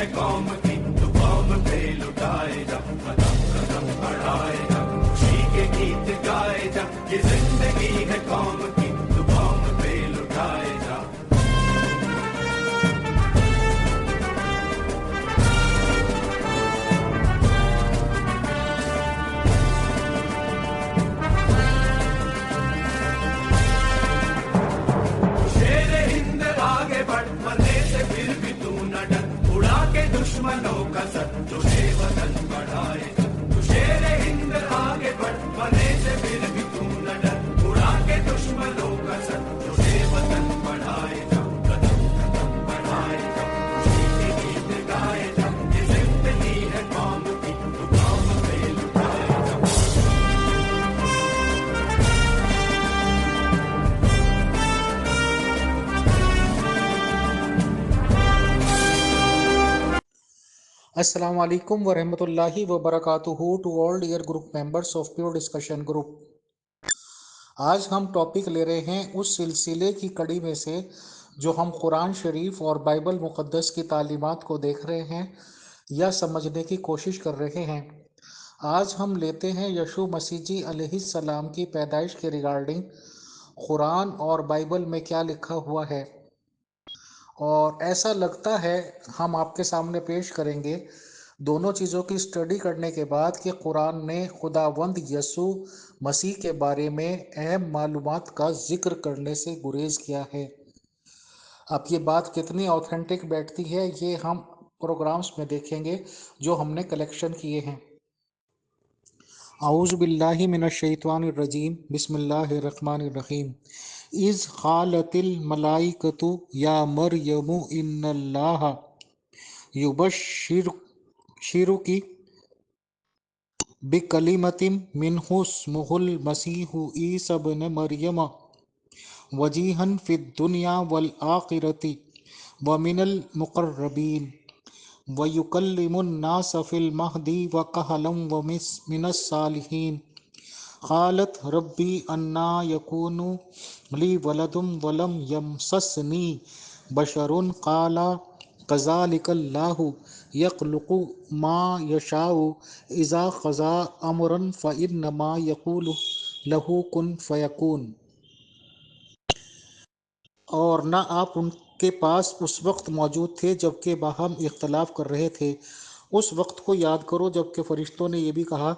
है कौम की तो कौम पे लुटाए जा, कदम कदम बढ़ाए जा, खुशी के गीत गाए जा, ये जिंदगी है कौम की तो कौम पे लुटाए जा। शेर हिंद आगे बढ़, मरने से फिर भी तू न डर, उड़ा के दुश्मनों का सर, तुझे वतन बढ़ाए जा। तू शेर हिंद आगे बढ़, मरने से फिर भी तू न डर, उड़ा के दुश्मनों का सर, तुझे वतन बढ़ाए जा, कदम कदम बढ़ाए जा, खुशी के गीत गाए जा, ये जिंदगी है कौम की तो कौम पे लुटाए जा। Assalamu alaikum wa rahmatullahi wa barakatuhu to all dear group members of Pure Discussion Group. आज हम टॉपिक ले रहे हैं उस सिलसिले की कड़ी में से जो हम कुरान शरीफ और बाइबल मुक़द्दस की तालीमात को देख रहे हैं या समझने की कोशिश कर रहे हैं। आज हम लेते हैं यीशु मसीह जी अलैहिस्सलाम की पैदाइश के रिगार्डिंग कुरान और बाइबल में क्या लिखा हुआ है, और ऐसा लगता है हम आपके सामने पेश करेंगे दोनों चीज़ों की स्टडी करने के बाद कि कुरान ने खुदावंद यसु मसीह के बारे में अहम मालूमात का जिक्र करने से गुरेज किया है। अब ये बात कितनी ऑथेंटिक बैठती है ये हम प्रोग्राम्स में देखेंगे जो हमने कलेक्शन किए हैं। औज़ु बिल्लाहि मिनश शैतानिर रजीम, बिस्मिल्लाहिर रहमानिर रहीम। इज़ क़ालतिल मलाइकतु या मरयमु इन्नल्लाहा युबश्शिरुकी बिकलिमतिम मिन्हु इस्मुहुल मसीहु ईसा इब्न मरियम वजीहन फिद दुनिया वल आखिरति व मिनल मुक़र्रबीन व युकल्लिमुन नास फिल महदी व कहलम व मिनस सालिहीन। क़ालत रब्बी अन्ना यकूनु ली वलदुम वलम यमससनी बशरुन क़ाला कज़ालिकल्लाहु यख़्लुक़ु मा यशाउ इज़ा क़ज़ा अमरन फ़इन्नमा यक़ूलु लहू कुन फ़यकून। और न आप उनके पास उस वक्त मौजूद थे जबकि बाहम इख्तलाफ कर रहे थे। उस वक्त को याद करो जबकि फरिश्तों ने यह भी कहा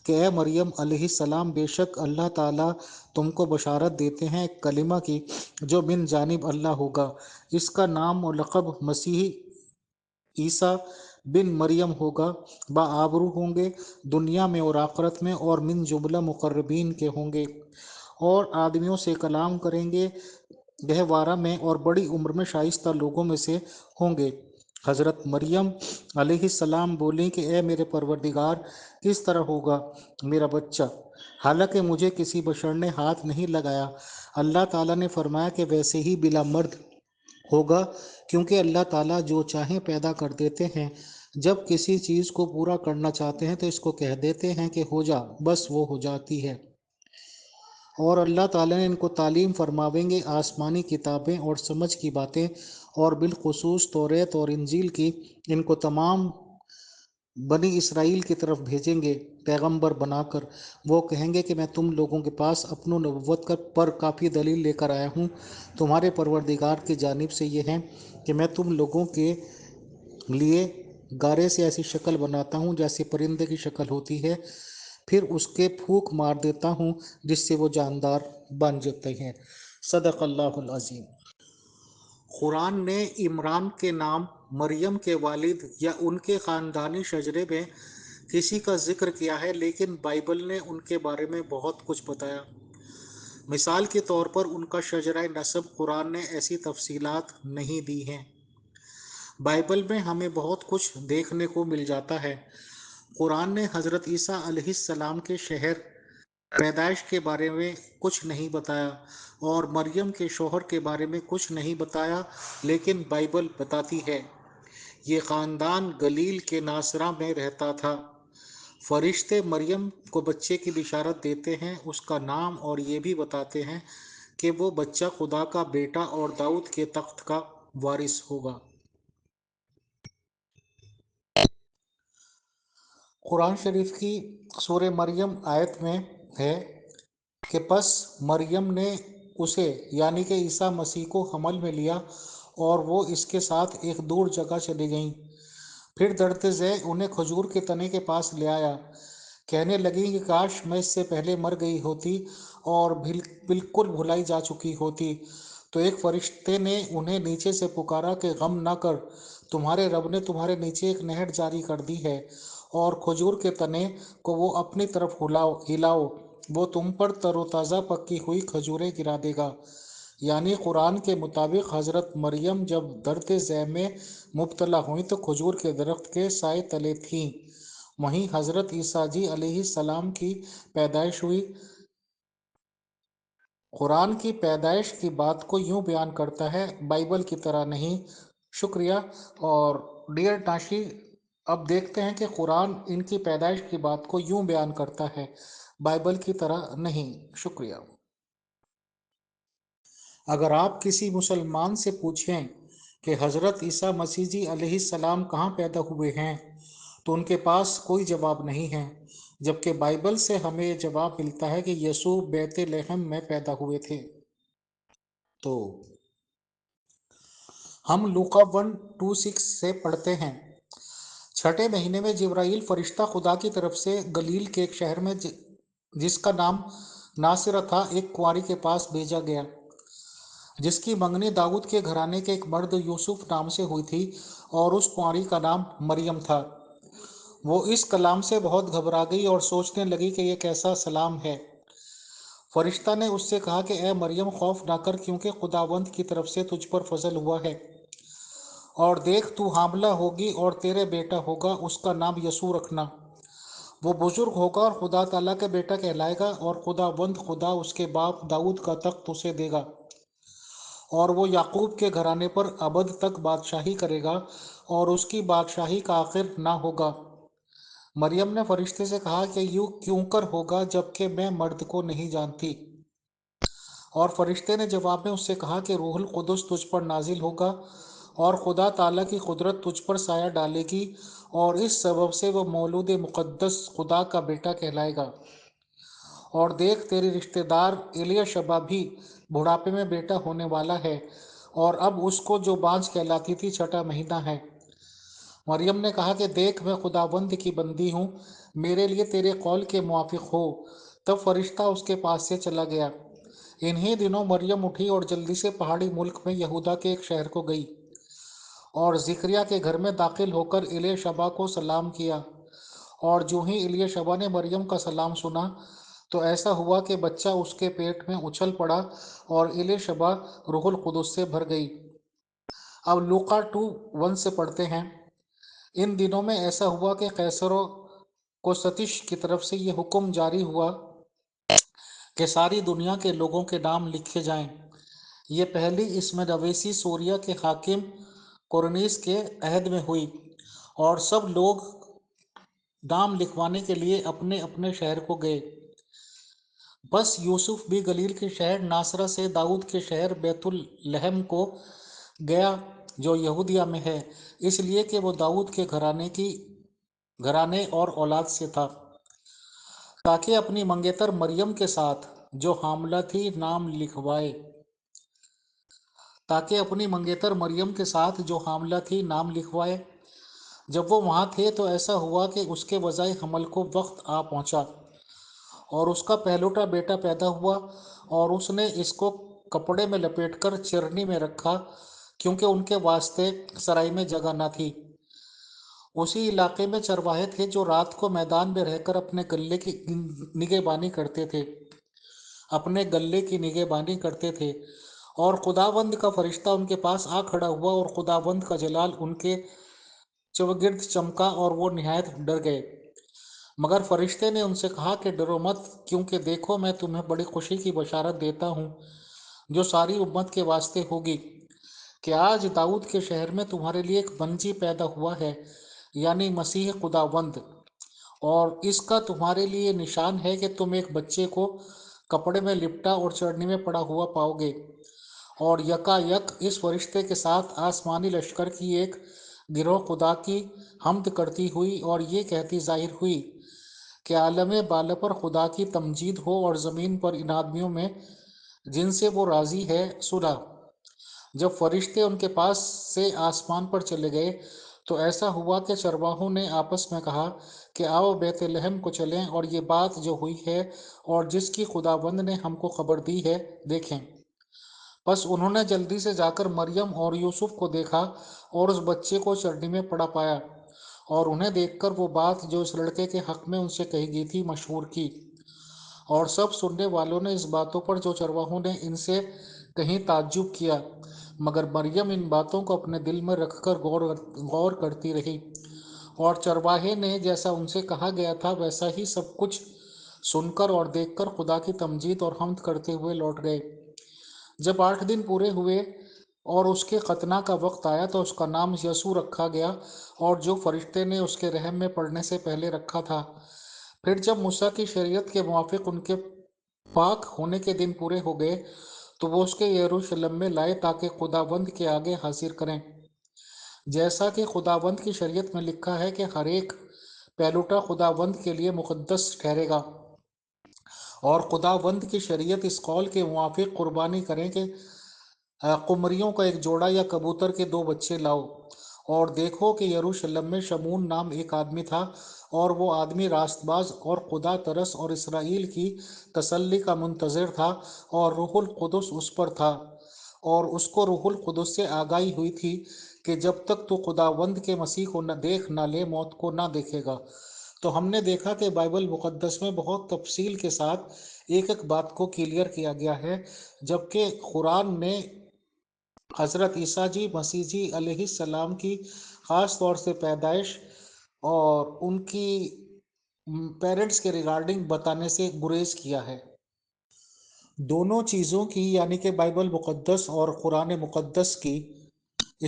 कि ए मरियम अलैहिस्सलाम, बेशक अल्लाह ताला तुमको बशारत देते हैं एक कलिमा की जो बिन जानिब अल्लाह होगा। इसका नाम और लक़ब मसीह ईसा बिन मरियम होगा, बाआबरू होंगे दुनिया में और आखिरत में, और मिन जुमला मुक़र्रबीन के होंगे, और आदमियों से कलाम करेंगे गहवारा में, और बड़ी उम्र में शाइस्ता लोगों में से होंगे। हज़रत मरियम अलैहिस्सलाम बोली कि ए मेरे परवरदिगार, किस तरह होगा मेरा बच्चा, हालांकि मुझे किसी बशर ने हाथ नहीं लगाया। अल्लाह ताला ने फरमाया कि वैसे ही बिला मर्द होगा, क्योंकि अल्लाह ताला जो चाहे पैदा कर देते हैं। जब किसी चीज़ को पूरा करना चाहते हैं तो इसको कह देते हैं कि हो जा, बस वो हो जाती है। और अल्लाह ताला ने इनको तालीम फरमावेंगे आसमानी किताबें और समझ की बातें, और बिलखुसूस तौरेत और इंजील की इनको तमाम बनी इसराइल की तरफ भेजेंगे पैगंबर बनाकर। वो कहेंगे कि मैं तुम लोगों के पास अपनो नबुव्वत पर काफ़ी दलील लेकर आया हूँ तुम्हारे परवरदिगार की जानिब से। ये है कि मैं तुम लोगों के लिए गारे से ऐसी शक्ल बनाता हूँ जैसे परिंदे की शक्ल होती है, फिर उसके फूंक मार देता हूँ जिससे वो जानदार बन जाते हैं। सदक़ल्लाहुल अज़ीम। कुरान ने इमरान के नाम, मरियम के वालिद या उनके ख़ानदानी शजरे में किसी का जिक्र किया है, लेकिन बाइबल ने उनके बारे में बहुत कुछ बताया। मिसाल के तौर पर उनका शजरा नसब कुरान ने ऐसी तफसीलात नहीं दी हैं। बाइबल में हमें बहुत कुछ देखने को मिल जाता है। कुरान ने हज़रत ईसा अलैहिस्सलाम के शहर पैदाइश के बारे में कुछ नहीं बताया, और मरियम के शौहर के बारे में कुछ नहीं बताया, लेकिन बाइबल बताती है ये ख़ानदान गलील के नासरा में रहता था। फरिश्ते मरियम को बच्चे की बिशारत देते हैं, उसका नाम, और ये भी बताते हैं कि वो बच्चा खुदा का बेटा और दाऊद के तख्त का वारिस होगा। قرآن شریف کی سورہ مریم آیت میں ہے کہ پس مریم نے اسے یعنی کہ عیسیٰ مسیح کو حمل میں لیا اور وہ اس کے ساتھ ایک دور جگہ چلی گئیں۔ پھر درد ذیل انہیں کھجور کے تنے کے پاس لے آیا، کہنے لگیں کہ کاش میں اس سے پہلے مر گئی ہوتی اور بالکل بھلائی جا چکی ہوتی۔ تو ایک فرشتے نے انہیں نیچے سے پکارا کہ غم نہ کر، تمہارے رب نے تمہارے نیچے ایک نہر جاری کر دی ہے، اور کھجور کے تنے کو وہ اپنی طرف ہلاؤ، وہ تم پر تر و تازہ پکی ہوئی کھجوریں گرا دے گا۔ یعنی قرآن کے مطابق حضرت مریم جب درد ذیل میں مبتلا ہوئیں تو کھجور کے درخت کے سائے تلے تھیں۔ وہیں حضرت عیسیٰ جی علیہ السلام کی پیدائش ہوئی۔ قرآن کی پیدائش کی بات کو یوں بیان کرتا ہے، بائبل کی طرح نہیں۔ شکریہ۔ اور ڈیئر ٹاشی، اب دیکھتے ہیں کہ قرآن ان کی پیدائش کی بات کو یوں بیان کرتا ہے، بائبل کی طرح نہیں۔ شکریہ۔ اگر آپ کسی مسلمان سے پوچھیں کہ حضرت عیسیٰ مسیح جی علیہ السلام کہاں پیدا ہوئے ہیں تو ان کے پاس کوئی جواب نہیں ہے، جبکہ بائبل سے ہمیں یہ جواب ملتا ہے کہ یسوع بیت لحم میں پیدا ہوئے تھے۔ تو ہم لوقا 1:2-6 سے پڑھتے ہیں، چھٹے مہینے میں جبرائیل فرشتہ خدا کی طرف سے گلیل کے ایک شہر میں جس کا نام ناصرت تھا ایک کنواری کے پاس بھیجا گیا، جس کی منگنی داؤد کے گھرانے کے ایک مرد یوسف نام سے ہوئی تھی، اور اس کنواری کا نام مریم تھا۔ وہ اس کلام سے بہت گھبرا گئی اور سوچنے لگی کہ یہ کیسا سلام ہے۔ فرشتہ نے اس سے کہا کہ اے مریم، خوف نہ کر، کیونکہ خداوند کی طرف سے تجھ پر فضل ہوا ہے، اور دیکھ تو حاملہ ہوگی اور تیرے بیٹا ہوگا، اس کا نام یسوع رکھنا۔ وہ بزرگ ہوگا اور خدا تعالیٰ کا بیٹا کہلائے گا، اور خداوند خدا اس کے باپ داؤد کا تخت اسے دے گا، اور وہ یعقوب کے گھرانے پر ابد تک بادشاہی کرے گا، اور اس کی بادشاہی کا آخر نہ ہوگا۔ مریم نے فرشتے سے کہا کہ یوں کیوں کر ہوگا جبکہ میں مرد کو نہیں جانتی؟ اور فرشتے نے جواب میں اس سے کہا کہ روح القدس تجھ پر نازل ہوگا، اور خدا تعالیٰ کی قدرت تجھ پر سایہ ڈالے گی، اور اس سبب سے وہ مولود مقدس خدا کا بیٹا کہلائے گا۔ اور دیکھ، تیری رشتہ دار الیشبہ بھی بڑھاپے میں بیٹا ہونے والا ہے، اور اب اس کو جو بانجھ کہلاتی تھی چھٹا مہینہ ہے۔ مریم نے کہا کہ دیکھ، میں خداوند کی بندی ہوں، میرے لیے تیرے قول کے موافق ہو۔ تب فرشتہ اس کے پاس سے چلا گیا۔ انہی دنوں مریم اٹھی اور جلدی سے پہاڑی ملک میں یہودا کے ایک شہر کو گئی، اور زکریا کے گھر میں داخل ہو کر الیشبہ کو سلام کیا۔ اور جو ہی الیشبہ نے مریم کا سلام سنا تو ایسا ہوا کہ بچہ اس کے پیٹ میں اچھل پڑا، اور الیشبہ روح القدس سے بھر گئی۔ اب لوقا 2:1 سے پڑھتے ہیں، ان دنوں میں ایسا ہوا کہ قیصر کوستش کی طرف سے یہ حکم جاری ہوا کہ ساری دنیا کے لوگوں کے نام لکھے جائیں۔ یہ پہلی اس میں نویسی سوریہ کے حاکم قرنیس کے عہد میں ہوئی، اور سب لوگ نام لکھوانے کے لیے اپنے اپنے شہر کو گئے۔ بس یوسف بھی گلیل کے شہر ناصرہ سے داؤد کے شہر بیت لحم کو گیا جو یہودیہ میں ہے، اس لیے کہ وہ داؤد کے گھرانے اور اولاد سے تھا، تاکہ اپنی منگیتر مریم کے ساتھ جو حاملہ تھی نام لکھوائے۔ جب وہ وہاں تھے تو ایسا ہوا کہ اس کے وضع حمل کو وقت آ پہنچا، اور اس کا پہلوٹا بیٹا پیدا ہوا، اور اس نے اس کو کپڑے میں لپیٹ کر چرنی میں رکھا، کیونکہ ان کے واسطے سرائی میں جگہ نہ تھی۔ اسی علاقے میں چرواہے تھے جو رات کو میدان میں رہ کر اپنے گلے کی نگہبانی کرتے تھے، اور خداوند کا فرشتہ ان کے پاس آ کھڑا ہوا، اور خداوند کا جلال ان کے چوگرد چمکا، اور وہ نہایت ڈر گئے۔ مگر فرشتے نے ان سے کہا کہ ڈرو مت، کیونکہ دیکھو میں تمہیں بڑی خوشی کی بشارت دیتا ہوں جو ساری امت کے واسطے ہوگی، کہ آج داؤد کے شہر میں تمہارے لیے ایک بنجی پیدا ہوا ہے، یعنی مسیح خداوند۔ اور اس کا تمہارے لیے نشان ہے کہ تم ایک بچے کو کپڑے میں لپٹا اور چرنی میں پڑا ہوا پاؤ گے۔ اور یکا یک اس فرشتے کے ساتھ آسمانی لشکر کی ایک गिरोह खुदा की हम्द करती हुई और ये कहती जाहिर हुई कि आलम बाला पर खुदा की तमजीद हो और ज़मीन पर इन आदमियों में जिनसे वो राज़ी है सुलह। जब फरिश्ते उनके पास से आसमान पर चले गए तो ऐसा हुआ कि चरवाहों ने आपस में कहा कि आओ बेतलहम को चलें और ये बात जो हुई है और जिसकी खुदाबंद ने हमको खबर दी है देखें। बस उन्होंने जल्दी से जाकर मरियम और यूसुफ को देखा और उस बच्चे को चरनी में पड़ा पाया और उन्हें देखकर वो बात जो इस लड़के के हक में उनसे कही गई थी मशहूर की। और सब सुनने वालों ने इस बातों पर जो चरवाहों ने इनसे कहीं ताज्जुब किया, मगर मरियम इन बातों को अपने दिल में रखकर गौर करती रही। और चरवाहे ने जैसा उनसे कहा गया था वैसा ही सब कुछ सुनकर और देखकर खुदा की तमजीद और हम्द करते हुए लौट गए। जब 8 दिन पूरे हुए और उसके खतना का वक्त आया तो उसका नाम यसू रखा गया, और जो फरिश्ते ने उसके रहम में पड़ने से पहले रखा था। फिर जब मूसा की शरीयत के मुआफिक उनके पाक होने के दिन पूरे हो गए तो वो उसके यरूशलेम में लाए ताकि खुदाबंद के आगे हाजिर करें, जैसा कि खुदाबंद की शरीयत में लिखा है कि हर एक पहलूटा खुदाबंद के लिए मुकद्दस ठहरेगा। और खुदाबंद की शरीयत इस कौल के मुआफिक कुर्बानी करें कि कुमरियों का एक जोड़ा या कबूतर के 2 बच्चे लाओ। और देखो कि यरूशलेम में शमून नाम एक आदमी था, और वो आदमी रास्तबाज और खुदा तरस और इसराइल की तसल्ली का मुंतज़िर था, और रूहुल कुदस उस पर था। और उसको रूहुल कुदस से आगाही हुई थी कि जब तक तू खुदावंद के मसीह को न देख न ले मौत को ना देखेगा। तो हमने देखा कि बाइबल मुकद्दस में बहुत तफसील के साथ एक एक बात को क्लियर किया गया है, जबकि कुरान ने हज़रत ईसा जी मसीह जी अलैहिस्सलाम की ख़ास तौर से पैदाइश और उनकी पेरेंट्स के रिगार्डिंग बताने से गुरेज किया है। दोनों चीज़ों की यानी कि बाइबल मुकद्दस और कुरान मुकद्दस की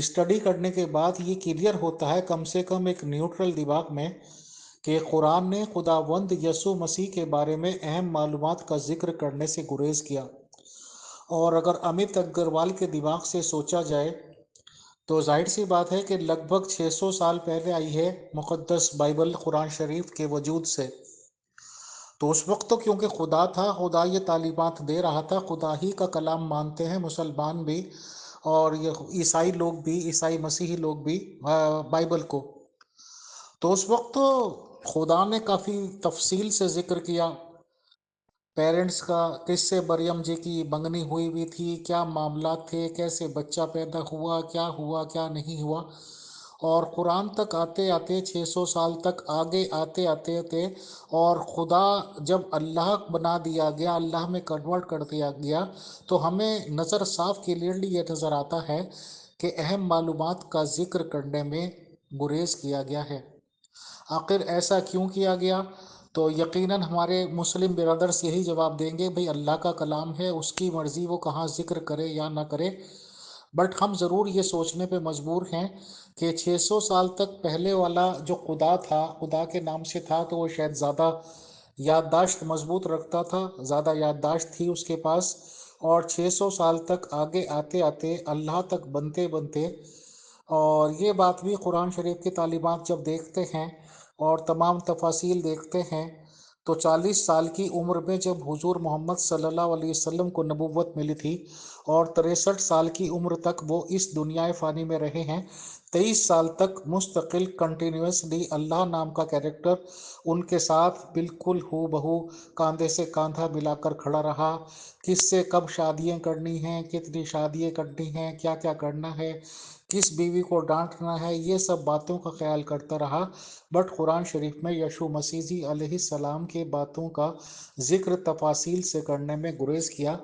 स्टडी करने के बाद ये क्लियर होता है कम से कम एक न्यूट्रल दिमाग में कि कुरान ने खुदावंद यसु मसीह के बारे में अहम मालूमात का जिक्र करने से गुरेज किया। और अगर अमित अग्रवाल के दिमाग से सोचा जाए तो जाहिर सी बात है कि लगभग 600 साल पहले आई है मुकद्दस बाइबल कुरान शरीफ के वजूद से। तो उस वक्त तो क्योंकि खुदा था, खुदा ये तालीमात दे रहा था, खुदा ही का कलाम मानते हैं मुसलमान भी और ये ईसाई लोग भी, ईसाई मसीही लोग भी बाइबल को। तो उस वक्त तो खुदा ने काफ़ी तफसील से जिक्र किया पेरेंट्स का, किससे मरियम जी की मंगनी हुई थी, क्या मामला थे, कैसे बच्चा पैदा हुआ क्या नहीं हुआ। और कुरान तक आते आते 600 साल तक आगे आते आते थे, और खुदा जब अल्लाह बना दिया गया, अल्लाह में कन्वर्ट कर दिया गया, तो हमें नज़र साफ क्लियरली ये नज़र आता है कि अहम मालूमात का जिक्र करने में गुरेज किया गया है। आखिर ऐसा क्यों किया गया? तो यकीनन हमारे मुस्लिम ब्रदर्स यही जवाब देंगे, भाई अल्लाह का कलाम है, उसकी मर्ज़ी, वो कहाँ जिक्र करे या ना करे। बट हम ज़रूर ये सोचने पे मजबूर हैं कि 600 साल तक पहले वाला जो खुदा था, खुदा के नाम से था, तो वो शायद ज़्यादा याददाश्त मजबूत रखता था, ज़्यादा याददाश्त थी उसके पास। और 600 साल तक आगे आते आते अल्लाह तक बनते बनते, और ये बात भी कुरान शरीफ की तालीमात जब देखते हैं और तमाम तफासील देखते हैं तो 40 साल की उम्र में जब हुजूर मोहम्मद सल्लल्लाहु अलैहि वसल्लम को नबूवत मिली थी और 63 साल की उम्र तक वो इस दुनिया फ़ानी में रहे हैं, 23 साल तक मुस्तकिल कंटिन्यूसली अल्लाह नाम का कैरेक्टर उनके साथ बिल्कुल हू बहू कंधे से कंधा मिलाकर खड़ा रहा। किससे कब शादियां करनी हैं, कितनी शादियां करनी हैं, क्या क्या करना है, किस बीवी को डांटना है, ये सब बातों का ख्याल करता रहा। बट कुरान शरीफ में यशु मसीह जी अलैहिस्सलाम के बातों का जिक्र तफासील से करने में गुरेज किया।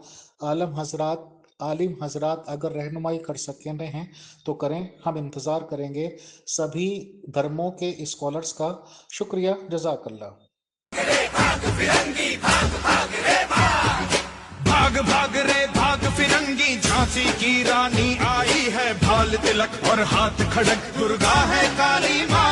आलिम हजरात अगर रहनुमाई कर सकें हैं तो करें, हम इंतज़ार करेंगे सभी धर्मों के स्कॉलर्स का। शुक्रिया, जज़ाकल्लाह। भाग भाग रे भाग फिरंगी, झांसी की रानी आई है, भाल तिलक और हाथ खड़क, दुर्गा है काली माँ।